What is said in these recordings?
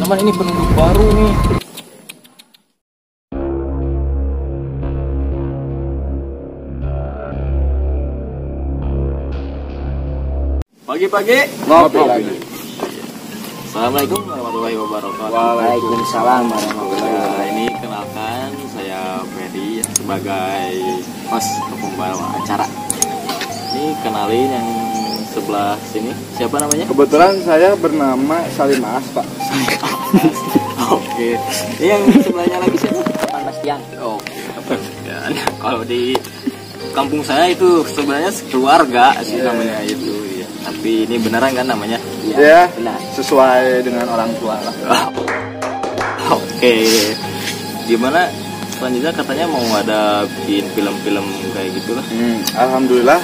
Teman-teman, ini penduduk baru nih. Pagi-pagi Ngopi lagi. Assalamualaikum warahmatullahi wabarakatuh. Waalaikumsalam warahmatullahi Nah, wabarakatuh. ini kenalkan, saya Ferry sebagai host atau pembawa acara. Ini kenalin yang sebelah sini, siapa namanya? Kebetulan saya bernama Salim As, Pak. Oke. Ini yang sebelahnya lagi siapa? Kapan Bastian? Oke, Kapan Bastian. Kalau di kampung saya itu sebenarnya keluarga sih namanya itu. Ya. Tapi ini beneran kan namanya? Ya, benar. sesuai dengan orang tua lah. Oke. Gimana? Selanjutnya katanya mau ada bikin film-film kayak gitulah. Alhamdulillah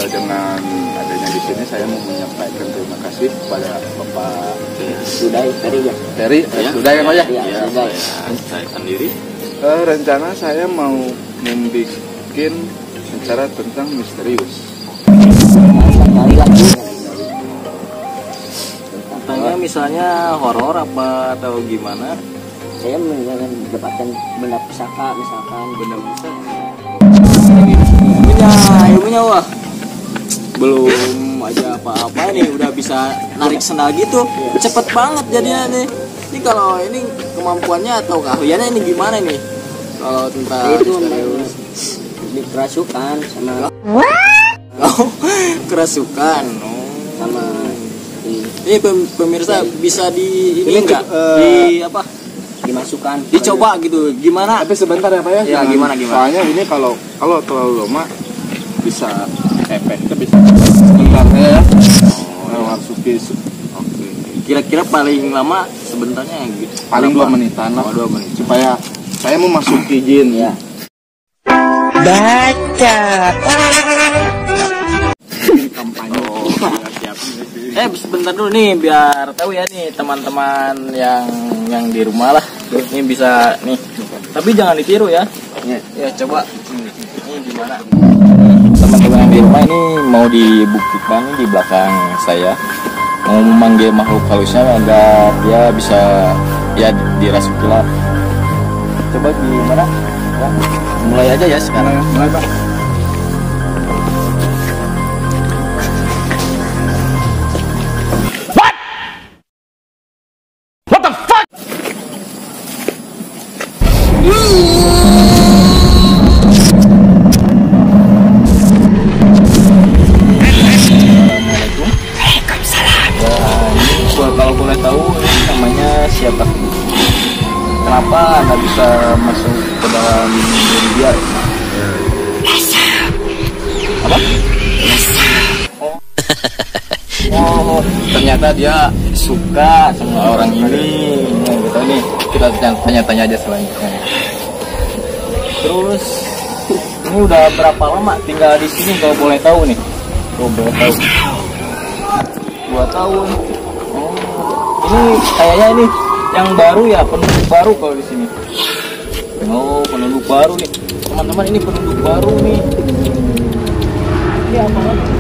dengan adanya di sini saya mau menyampaikan terima kasih kepada Bapak Sudai Ferry ya. Ferry. Sudah ya Pak ya? Iya, Ya, sudah. saya sendiri. Rencana saya mau membuat acara tentang misterius. Kali lagi. Tentangnya misalnya horor apa atau gimana? Saya mendapatkan benda pusaka misalkan. Benda pusaka. Ilmunya wah. Belum aja apa-apa nih udah bisa narik sendal gitu. Cepet banget jadinya nih. Ini kalau ini kemampuannya atau keahliannya ini gimana nih? Kalau tentang Itu dikerasukan sama kerasukan. sama Ini pemirsa bisa di ini Ini, enggak di apa? dimasukkan. Dicoba gitu. Gimana? Tapi sebentar ya Pak ya. Ya, Jangan- gimana? Soalnya ini kalau terlalu lama bisa efeknya bisa sebentar ya. Masuki Oke. Kira-kira paling lama sebentarnya gitu. paling 2 Berapa? menitan lah. Oh, 2 menit. Supaya saya memasuki jin Ya. kampanye. Oh, siap. Sebentar dulu nih biar tahu ya nih teman-teman yang di rumah lah. Ini bisa nih. Tapi jangan ditiru ya. Ya coba. Ini gimana? Teman-teman yang di rumah ini mau dibuktikan di belakang saya. Mau memanggil makhluk halusnya agar dia bisa ya dirasuki lah. Coba gimana? Ya, mulai aja ya sekarang. Mulai Pak. Assalamualaikum. Waalaikumsalam. Kalau boleh tahu ini namanya siapa? Kenapa Anda bisa masuk ke dalam diri dia? Apa? Oh, ternyata dia suka sama orang ini. Nah, gitu nih. Kita tanya-tanya aja selanjutnya. Terus ini udah berapa lama tinggal di sini kalau boleh tahu nih? Kalau boleh tahu. 2 tahun. Oh, ini kayaknya ini yang baru ya, penduduk baru kalau di sini. Oh, penduduk baru nih. Teman-teman, ini penduduk baru nih. Ini apa?